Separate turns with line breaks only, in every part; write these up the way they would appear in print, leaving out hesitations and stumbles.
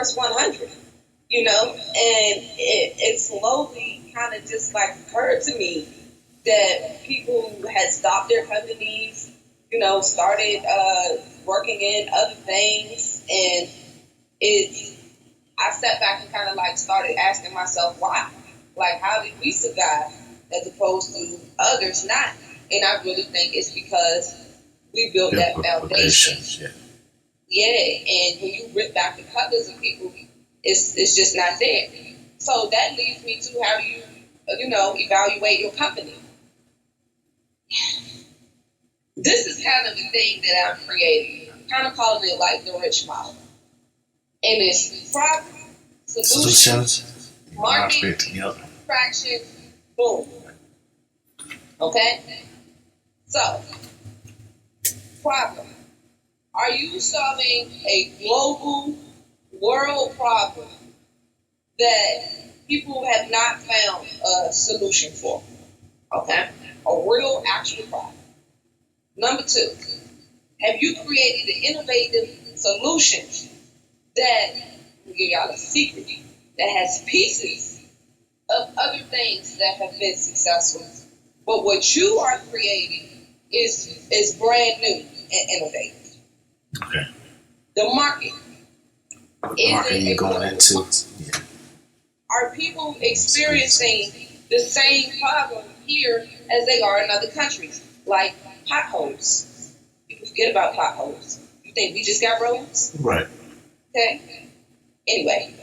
first 100, you know, and it slowly kind of just like occurred to me that people who had stopped their companies, you know, started working in other things, and I sat back and kind of like started asking myself why, like how did we survive as opposed to others not? And I really think it's because we built that foundation. Yeah, and when you rip back the covers of people, it's just not there. So that leads me to how you, you know, evaluate your company. This is kind of the thing that I'm creating. I'm kind of calling it like the rich model. And it's problem, solutions, market, traction, boom. Okay? So, problem. Are you solving a global world problem that people have not found a solution for? Okay? A real actual problem. Number two, have you created an innovative solution that, I'll give y'all a secret, that has pieces of other things that have been successful? But what you are creating is brand new and innovative.
Okay.
The market.
What market are you going into? Yeah.
Are people experiencing the same problem here as they are in other countries? Like potholes. People forget about potholes. You think we just got roads?
Right.
Okay. Anyway,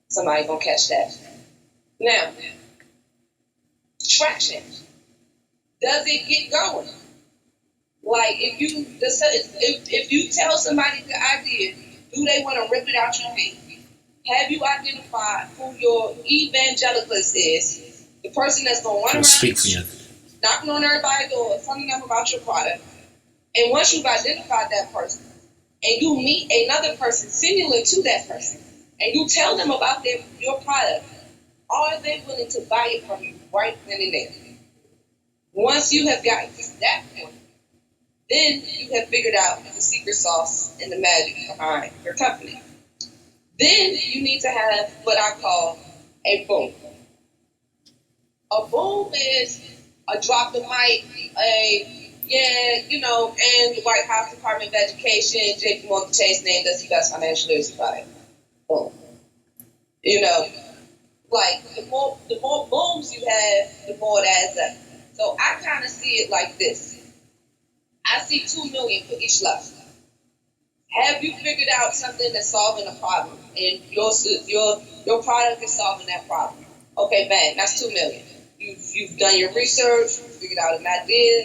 somebody gonna catch that. Now, traction. Does it get going? Like if you tell somebody the idea, do they want to rip it out your hand? Have you identified who your evangelist is? The person that's going to run around,
speak for you,
knocking on everybody's door, telling them about your product. And once you've identified that person, and you meet another person similar to that person, and you tell them about your product, are they willing to buy it from you right then and there? Once you have gotten to that point, then you have figured out the secret sauce and the magic behind your company. Then you need to have what I call a boom. A boom is a drop the mic, and the White House Department of Education, JP Morgan Chase named us the best financial literacy product. Boom. You know, like the more booms you have, the more it adds up. So I kind of see it like this. I see 2 million for each level. Have you figured out something that's solving a problem, and your product is solving that problem? Okay, bang, that's 2 million. You've done your research, figured out an idea.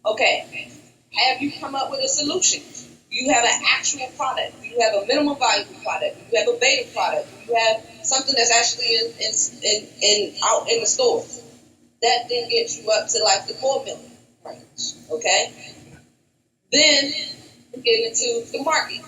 Okay, have you come up with a solution? You have an actual product. You have a minimum viable product. You have a beta product. You have something that's actually out in the stores. That then gets you up to like the 4 million range. Okay, then we get into the market.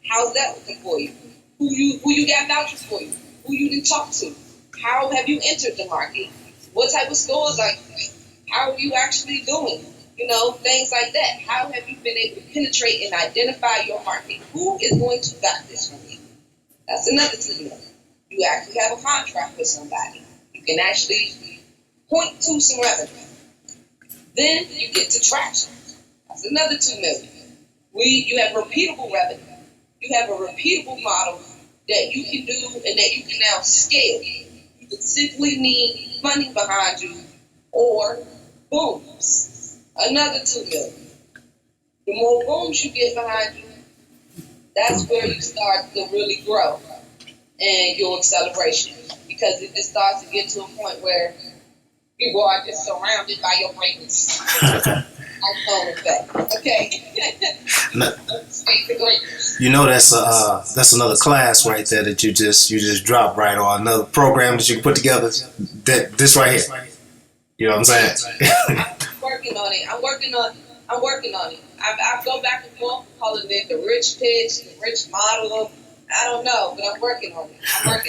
How's that looking for you? Who you got vouchers for you? Who you didn't talk to? How have you entered the market? What type of stores are you? How are you actually doing? You know, things like that. How have you been able to penetrate and identify your market? Who is going to buy this from you? That's another thing. You actually have a contract with somebody. You can actually point to some revenue. Then you get to traction. That's another 2 million. You have repeatable revenue. You have a repeatable model that you can do and that you can now scale. You can simply need money behind you or booms. Another 2 million. The more booms you get behind you, that's where you start to really grow and your acceleration. Because it just starts to get to a point where people are just surrounded by your greatness. Okay.
You know that's another class right there that you just dropped right on, another program that you can put together. This right here. You know what I'm saying?
I'm working on it. I go back and forth calling it the rich pitch, the rich model. I don't know, but I'm working on it.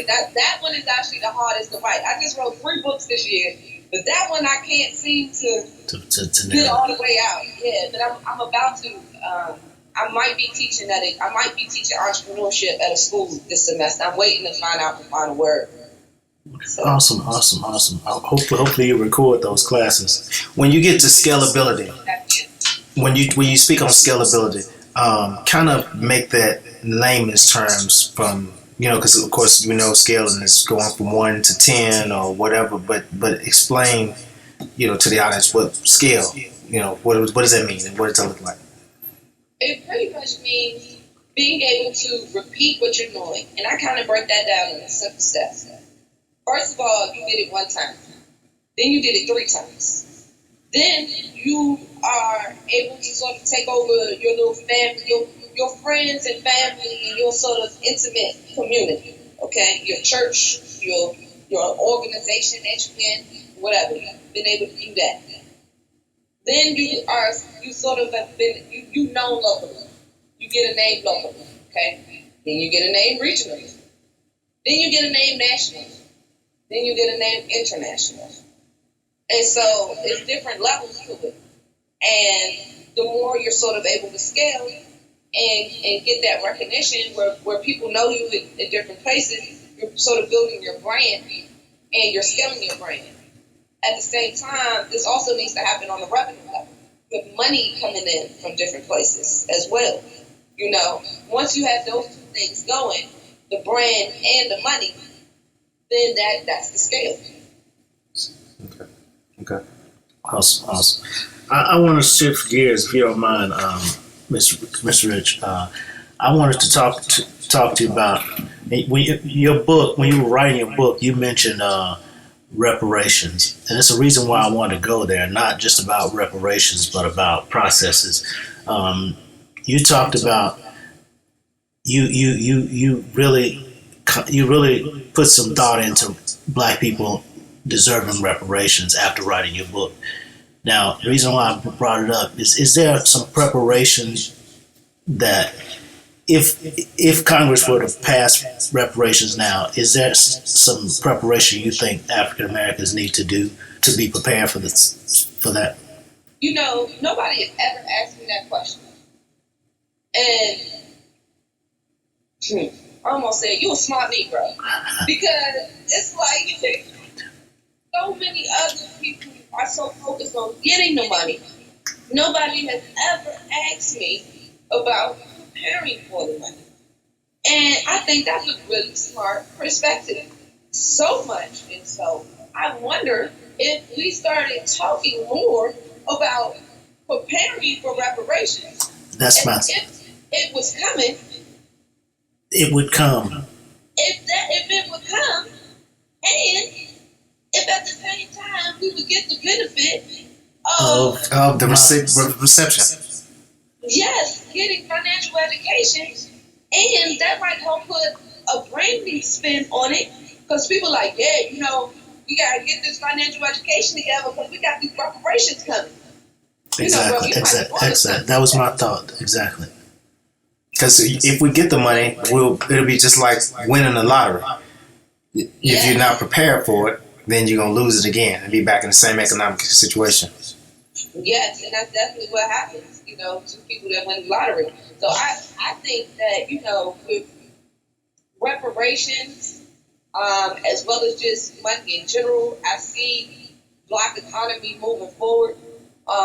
That one is actually the hardest to write. I just wrote 3 books this year. But that one I can't seem to get all the way out. Yeah, but I'm about to I might be teaching I might be teaching entrepreneurship at a school this semester. I'm waiting to find out the final word. So.
Awesome. Hopefully you record those classes. When you get to scalability, when you speak on scalability, kind of make that layman's terms from, because of course scaling is going from 1 to 10 or whatever, but explain to the audience what scale, what does that mean and what does that look like?
It pretty much means being able to repeat what you're doing, and I kind of break that down in simple steps. First of all, you did it one time, then you did it 3 times, then you are able to sort of take over your little family, your friends and family, and your sort of intimate community. Okay, your church, your organization that you're in, whatever. You've been able to do that. Then you sort of have been you known locally. You get a name locally. Okay, then you get a name regionally. Then you get a name nationally. Then you get a name international. And so it's different levels to it. And the more you're sort of able to scale and get that recognition where people know you in different places, you're sort of building your brand and you're scaling your brand. At the same time, this also needs to happen on the revenue level, with money coming in from different places as well. Once you have those 2 things going, the brand and the money, then that's the scale.
Okay. Awesome. I want to shift gears, if you don't mind, Mr. Rich. I wanted to talk to you about your book. When you were writing your book, you mentioned reparations, and it's a reason why I wanted to go there. Not just about reparations, but about processes. You talked about you really put some thought into Black people deserving reparations after writing your book. Now, the reason why I brought it up is there some preparation that if Congress were to pass reparations now, is there some preparation you think African Americans need to do to be prepared for that?
Nobody has ever asked me that question. And I almost said, you a smart Negro. Because it's like so many other people are so focused on getting the money. Nobody has ever asked me about preparing for the money. And I think that's a really smart perspective. So much. And so I wonder if we started talking more about preparing for reparations.
That's my...
If it was coming.
It would come.
If it would come, and if at the same time we would get the benefit of
the reception.
Yes, getting financial education, and that might help put a branding spin on it, because people are like, we gotta get this financial education together because we got these reparations coming.
Exactly. That was my thought. Exactly. Because if we get the money, it'll be just like winning the lottery. If you're not prepared for it, then you're gonna lose it again and be back in the same economic situation.
Yes, and that's definitely what happens, to people that win the lottery. So I think that, with reparations, as well as just money in general, I see Black economy moving forward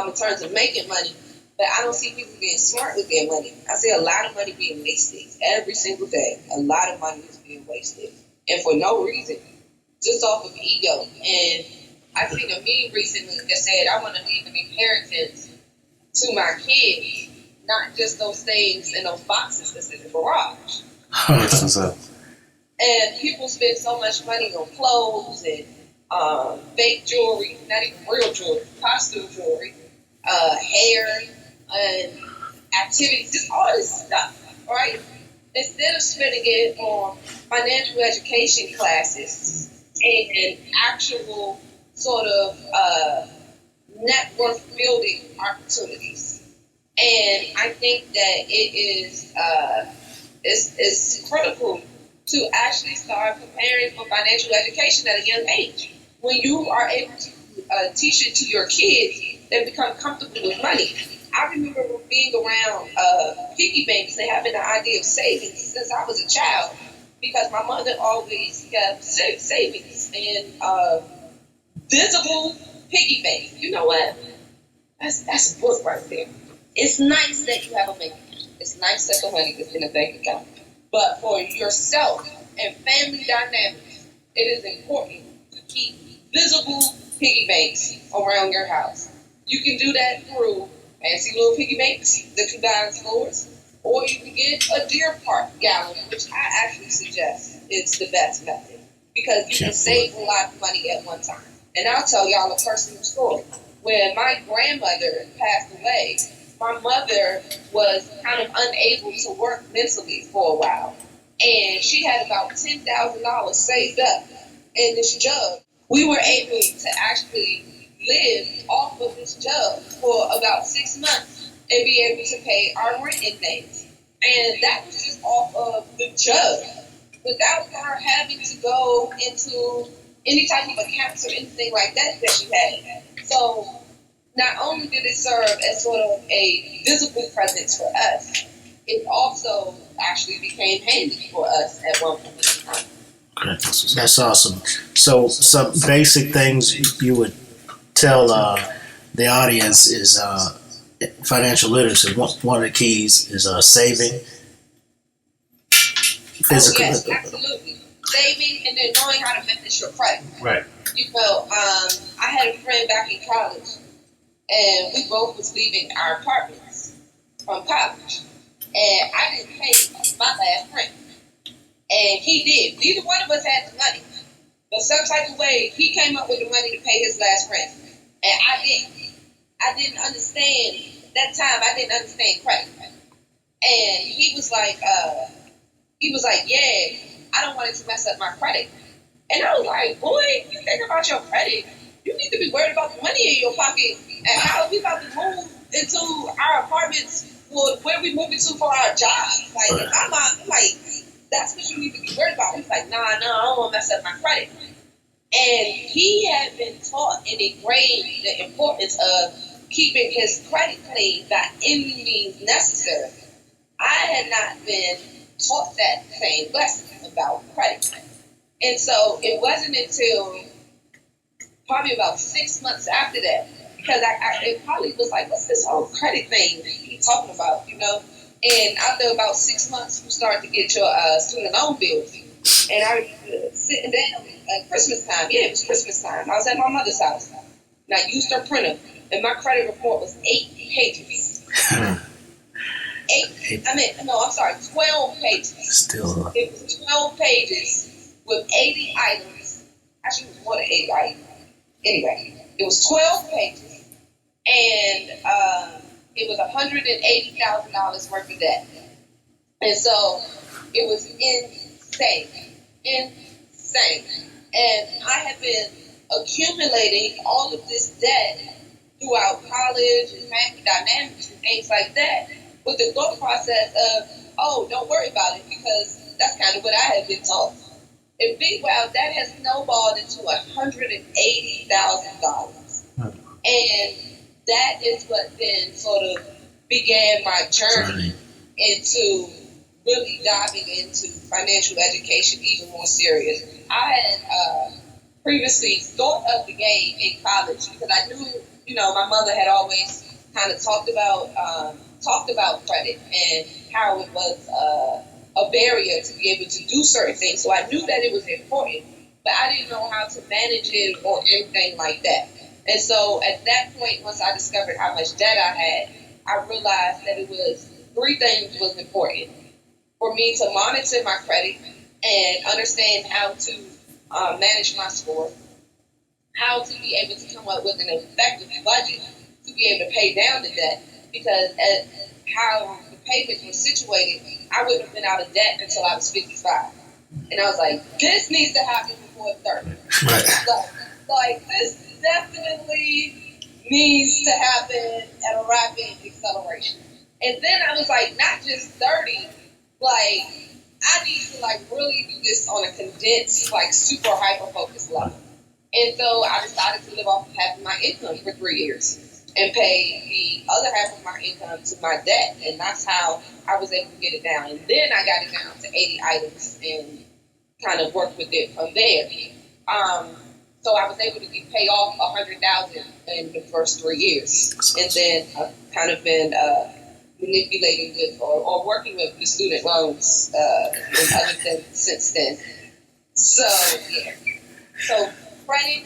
in terms of making money. But I don't see people being smart with their money. I see a lot of money being wasted every single day. A lot of money is being wasted. And for no reason, just off of ego. And I seen a meme recently that said, I want to leave an inheritance to my kids, not just those things in those boxes that's in the garage.
That's what's up.
And people spend so much money on clothes and fake jewelry, not even real jewelry, costume jewelry, hair, and activities, just all this stuff, right? Instead of spending it on financial education classes and actual sort of network building opportunities. And I think that it is it's critical to actually start preparing for financial education at a young age. When you are able to teach it to your kids, they become comfortable with money. I remember being around piggy banks and having the idea of savings since I was a child because my mother always kept savings and visible piggy banks. You know what? That's a book right there. It's nice that you have a bank account. It's nice that the money is in a bank account. But for yourself and family dynamics, it is important to keep visible piggy banks around your house. You can do that through fancy little piggy banks that you buy in stores, or you can get a Deer Park gallon, which I actually suggest is the best method because you can save a lot of money at one time. And I'll tell y'all a personal story. When my grandmother passed away, my mother was kind of unable to work mentally for a while. And she had about $10,000 saved up in this jug. We were able to actually live off of this jug for about 6 months and be able to pay our rent and things. And that was just off of the jug without her having to go into any type of accounts or anything like that she had. So not only did it serve as sort of a visible presence for us, it also actually became handy for us at one point in time.
Okay, that's awesome. So some basic things you would tell the audience is financial literacy. One of the keys is saving, physical.
Oh, yes, absolutely. Saving and then knowing how to manage your credit.
Right.
You know, I had a friend back in college, and we both was leaving our apartments from college, and I didn't pay my last rent, and he did. Neither one of us had the money, but some type of way he came up with the money to pay his last rent, and I didn't. I didn't understand that time. I didn't understand credit, and he was like, yeah, I don't want it to mess up my credit. And I was like, boy, you think about your credit. You need to be worried about the money in your pocket and how we about to move into our apartments where we moving to for our jobs. Like, in my mind, I'm like, that's what you need to be worried about. He's like, nah, I don't want to mess up my credit. And he had been taught and ingrained the importance of keeping his credit clean by any means necessary. I had not been taught that same lesson about credit. And so it wasn't until probably about 6 months after that, because it probably was like, what's this whole credit thing he's talking about, you know? And after about 6 months, you start to get your student loan bills. And I remember sitting down at Christmas time. Yeah, it was Christmas time. I was at my mother's house. And I used her printer. And my credit report was 8 pages. 12 pages.
Still.
It was 12 pages with 80 items. Actually, it was more than 80 items. Anyway, it was 12 pages. And it was $180,000 worth of debt. And so it was insane. Insane. And I have been accumulating all of this debt throughout college and family dynamics and things like that with the thought process of, oh, don't worry about it because that's kind of what I had been taught. And meanwhile, that has snowballed into $180,000. And that is what then sort of began my journey into really diving into financial education even more serious. I had previously thought of the game in college because I knew, you know, my mother had always kind of talked about credit and how it was a barrier to be able to do certain things. So I knew that it was important, but I didn't know how to manage it or anything like that. And so at that point, once I discovered how much debt I had, I realized that it was 3 things was important. For me to monitor my credit and understand how to manage my score, how to be able to come up with an effective budget to be able to pay down the debt, because at how the payments were situated, I wouldn't have been out of debt until I was 55. And I was like, this needs to happen before 30.
Right.
Like, this definitely needs to happen at a rapid acceleration. And then I was like, not just 30, like, I need to, like, really do this on a condensed, like, super hyper-focused level. And so I decided to live off of half of my income for 3 years. and pay the other half of my income to my debt. And that's how I was able to get it down. And then I got it down to 80 items and kind of worked with it from there. So I was able to pay off $100,000 in the first 3 years. And then I've kind of been manipulating with or working with the student loans and other things since then. So, yeah. So, credit,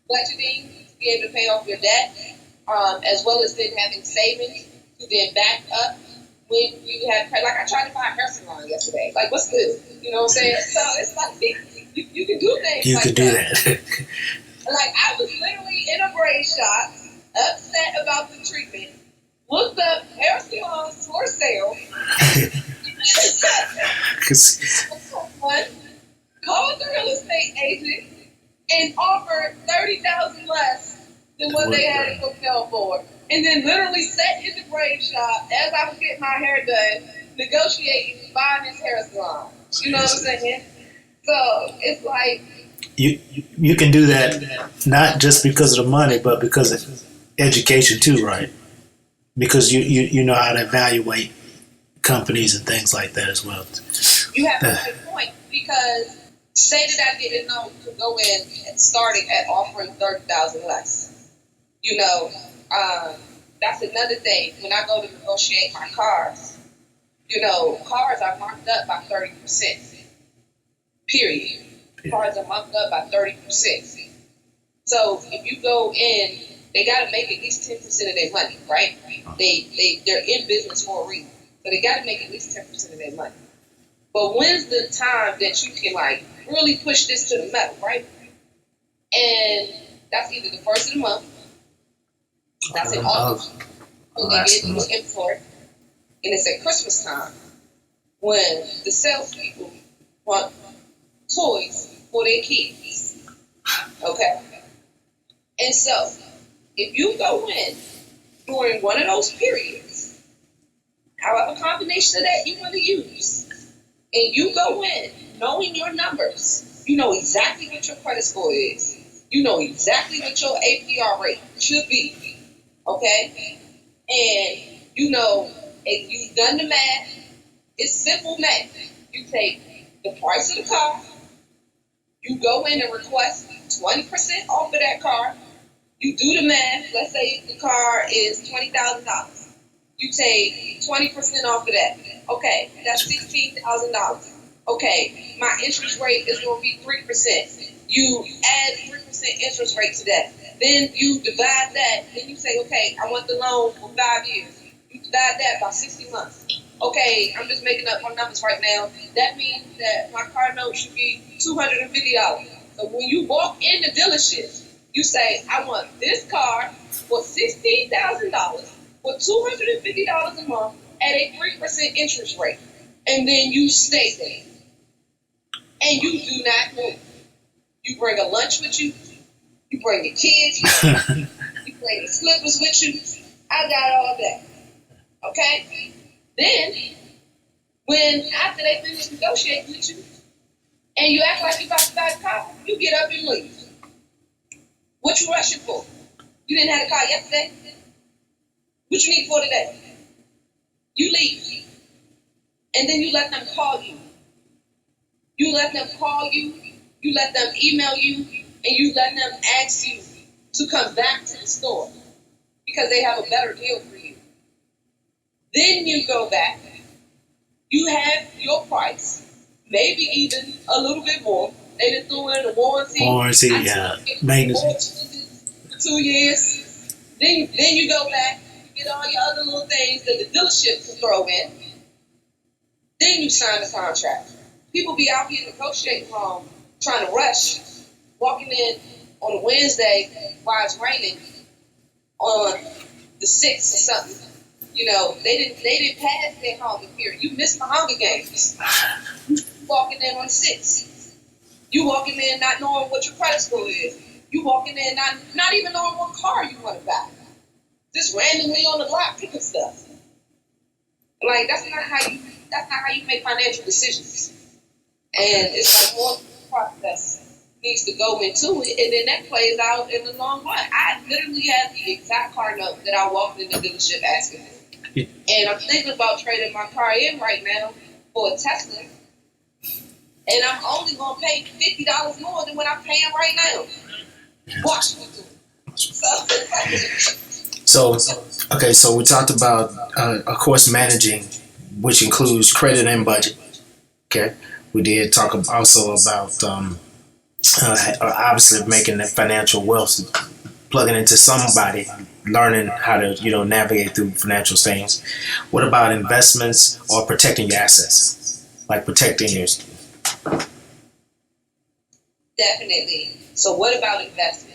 budgeting, to be able to pay off your debt, as well as then having savings to then back up when you have, like I tried to find a hair salon yesterday. Like, what's good? You know what I'm saying? So, it's like, you can do things
You
like
could do that.
Like, I was literally in a braid shop, upset about the treatment, looked up hair salons for sale, called the real estate agent, and offered $30,000 less than what they had it hotel for. And then literally sat in the braid shop as I was getting my hair done, negotiating, buying this hair salon. You know what I'm saying? So it's like,
you can do that not just because of the money, but because of education too, right? Because you know how to evaluate companies and things like that as well.
You have a good point, because say that I didn't know to go in and starting at offering $30,000 less. You know, that's another thing. When I go to negotiate my cars, you know, cars are marked up by 30%. Period. Cars are marked up by 30%. So if you go in, they got to make at least 10% of their money, right? They're in business for a reason, so they got to make at least 10% of their money. But when's the time that you can like really push this to the metal, right? And that's either the first of the month, that's in August, when they get you import, and it's at Christmas time when the salespeople want toys for their kids. Okay? And so, if you go in during one of those periods, however combination of that you want to use, and you go in knowing your numbers, you know exactly what your credit score is, you know exactly what your APR rate should be, okay? And you know, if you've done the math, it's simple math. You take the price of the car, you go in and request 20% off of that car. You do the math. Let's say the car is $20,000. You take 20% off of that. Okay, that's $16,000. Okay, my interest rate is going to be 3%. You add 3% interest rate to that. Then you divide that. Then you say, okay, I want the loan for 5 years. You divide that by 60 months. Okay, I'm just making up my numbers right now. That means that my car note should be $250. So when you walk in the dealership, you say, I want this car for $16,000 for $250 a month at a 3% interest rate. And then you stay there. And you do not move. You bring a lunch with you. You bring your kids. You bring your slippers with you. I got all that. Okay? Then, when after they finish negotiating with you, and you act like you're about to buy a car, you get up and leave. What you rushing for? You didn't have a car yesterday? What you need for today? You leave. And then you let them call you. You let them call you. You let them email you. And you let them ask you to come back to the store because they have a better deal for you. Then you go back. You have your price, maybe even a little bit more. They done threw in a warranty.
Yeah. Maintenance.
For 2 years. Then you go back, you get all your other little things that the dealership can throw in. Then you sign the contract. People be out here negotiating wrong, trying to rush, walking in on a Wednesday while it's raining on the 6th or something. You know, they didn't pass their hunger period. You missed the Hunger Games. You walking in on the 6th. You walking in not knowing what your credit score is. You walking in not even knowing what car you want to buy. Just randomly on the block picking stuff. Like that's not how you make financial decisions. And it's like more process needs to go into it, and then that plays out in the long run. I literally have the exact car note that I walked in the dealership asking for. And I'm thinking about trading my car in right now for a Tesla, and I'm only going to pay $50 more than what I'm paying right now. Watch me do it.
So, okay, so we talked about, of course, managing, which includes credit and budget. Okay, we did talk also about obviously making the financial wealth, plugging into somebody, learning how to navigate through financial things. What about investments or protecting your assets, like protecting yours?
Definitely. So, what about investments?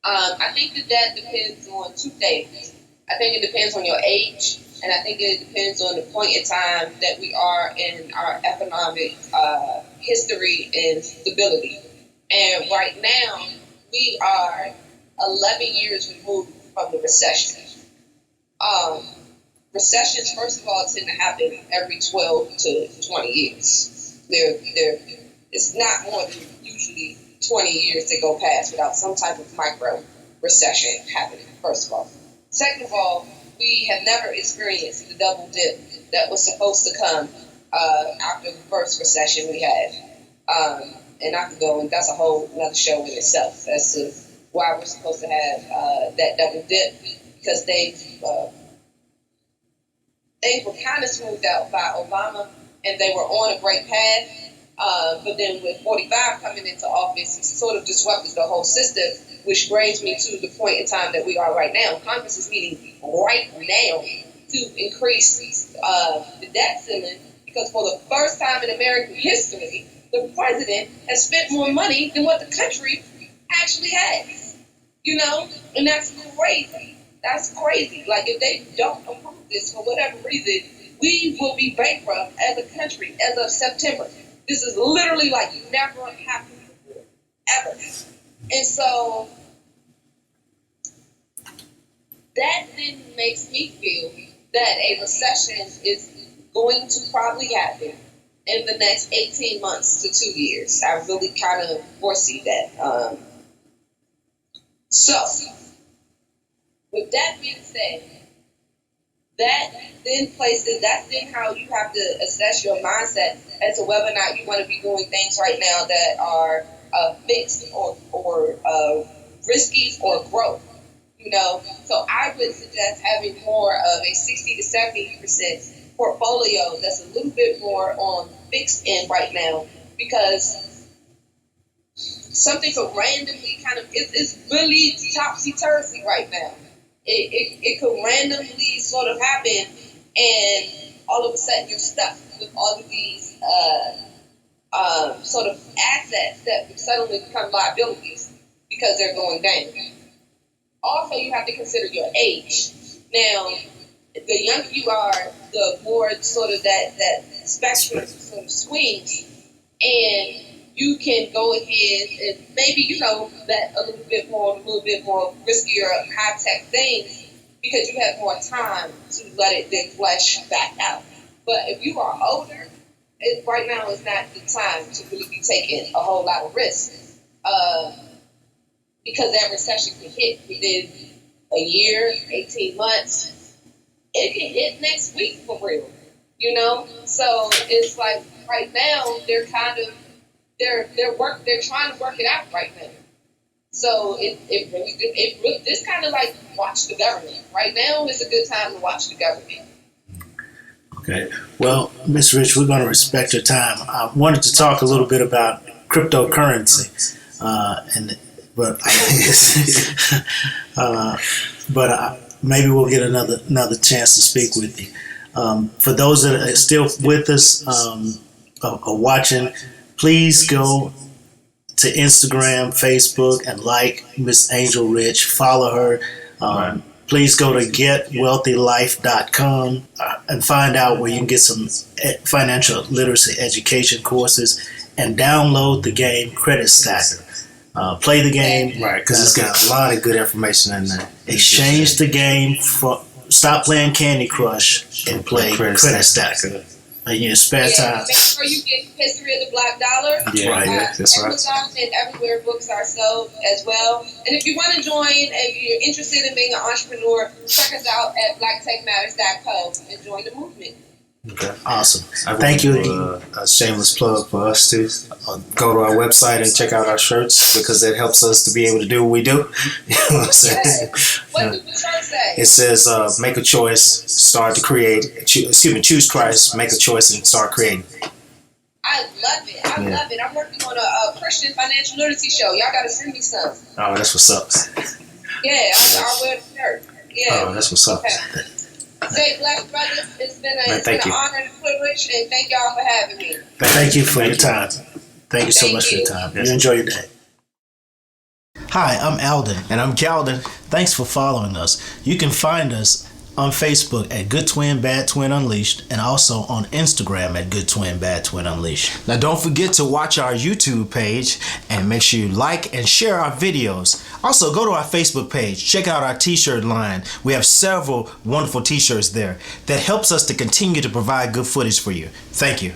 I think that depends on two things. I think it depends on your age, and I think it depends on the point in time that we are in our economic history and stability. And right now, we are 11 years removed from the recession. Recessions, first of all, tend to happen every 12 to 20 years. It's not more than usually 20 years to go past without some type of micro recession happening, first of all. Second of all, we have never experienced the double dip that was supposed to come after the first recession we had. And I could go, and that's a whole another show in itself as to why we're supposed to have that double dip, because they were kind of smoothed out by Obama, and they were on a great path. But then with 45 coming into office, it sort of disrupted the whole system, which brings me to the point in time that we are right now. Congress is meeting right now to increase the debt ceiling, because for the first time in American history, the president has spent more money than what the country actually has. And that's crazy. That's crazy. Like, if they don't approve this for whatever reason, we will be bankrupt as a country as of September. This is literally like never happened before, ever. And so that then makes me feel that a recession is going to probably happen in the next 18 months to 2 years. I really kind of foresee that. So, with that being said, that's then how you have to assess your mindset as to whether or not you want to be doing things right now that are fixed or risky or growth. So I would suggest having more of a 60 to 70% portfolio that's a little bit more on fixed end right now, because something so randomly it's really topsy-turvy right now. It could randomly sort of happen, and all of a sudden you're stuck with all of these sort of assets that suddenly become liabilities because they're going down. Also, you have to consider your age. Now, the younger you are, the more sort of that spectrum sort of swings, and you can go ahead and maybe, that a little bit more riskier, high-tech things, because you have more time to let it then flesh back out. But if you are older, right now is not the time to really be taking a whole lot of risk, because that recession can hit within a year, 18 months. It can hit next week for real, So it's like right now they're kind of they're trying to work it out right now. So this kind of like watch the government. Right now is a good time to watch the government.
Okay. Well, Ms. Rich, we're going to respect your time. I wanted to talk a little bit about cryptocurrency, but maybe we'll get another chance to speak with you. For those that are still with us, are watching, please go to Instagram, Facebook, and like Miss Angel Rich. Follow her. Right. Please go to getwealthylife.com and find out where you can get some financial literacy education courses, and download the game Credit Stacker. Play the game.
Right, because it's got a lot of good information in there.
Exchange the game. Stop playing Candy Crush and play Credit Stacker. in your spare time.
Make sure you get History of the Black Dollar.
Yeah,
right. That's right.
Amazon and everywhere books are sold as well. And if you want to join, if you're interested in being an entrepreneur, check us out at blacktechmatters.co and join the movement.
Okay, awesome.
I
Thank you
wanna
again.
do a shameless plug for us too. Go to our website and check out our shirts because it helps us to be able to do what we do. You know what I'm saying?
What does the shirt say?
It says, make a choice, start to create. Choose Christ, make a choice, and start creating.
I love it. I love it. I'm working on a Christian financial literacy show. Y'all got to send me some.
Oh, that's what's up.
Yeah, I'll wear the shirt. Yeah.
Oh, that's what's up.
Okay. Say, Black Brothers, it's been an
you.
honor and a privilege, and thank y'all for having me.
Thank you for your time. Thank you so
Thank
much for
you.
your time.
Yes.
You enjoy your day. Hi, I'm Alden.
And I'm Calden.
Thanks for following us. You can find us on Facebook at Good Twin Bad Twin Unleashed, and also on Instagram at Good Twin Bad Twin Unleashed.
Now don't forget to watch our YouTube page and make sure you like and share our videos. Also go to our Facebook page, check out our t-shirt line. We have several wonderful t-shirts there that helps us to continue to provide good footage for you. Thank you.